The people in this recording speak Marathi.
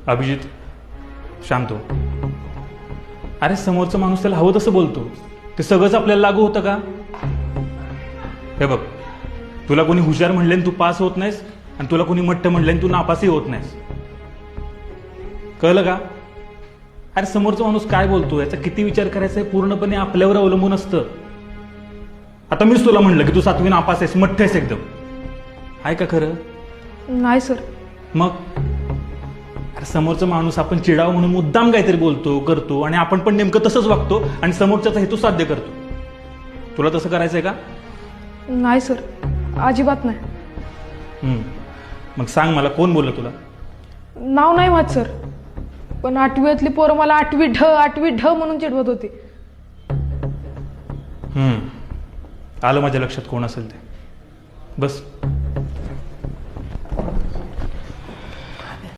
अभिजित शांत हो. अरे समोरचा माणूस त्याला हवं तसं बोलतो, ते सगळंच आपल्याला लागू होतं का? हे बघ, तुला कोणी हुशार म्हणले तू पास होत नाहीस, आणि तुला कोणी मट्ट म्हणले तू नापासही होत नाहीस. कळलं का? अरे समोरचा माणूस काय बोलतो याचा किती विचार करायचा हे पूर्णपणे आपल्यावर अवलंबून असतं. आता मीच तुला म्हणलं की तू 7वी नापास आहेस, मठ्ठ आहेस एकदम. आहे का खरं? नाही सर. मग अरे समोरचा माणूस आपण चिडावं म्हणून मुद्दाम काहीतरी बोलतो करतो, आणि आपण पण नेमकं तसंच वागतो आणि समोरच्याचा हेतू साध्य करतो. तुला तसं करायचंय का? नाही सर, अजिबात नाही. मग सांग मला, कोण बोललं तुला? नाव नाही माहित सर, पण 8वीतली पोरं मला 8वी ढ म्हणून चिडवत होती. आलं माझ्या लक्षात कोण असेल ते. बस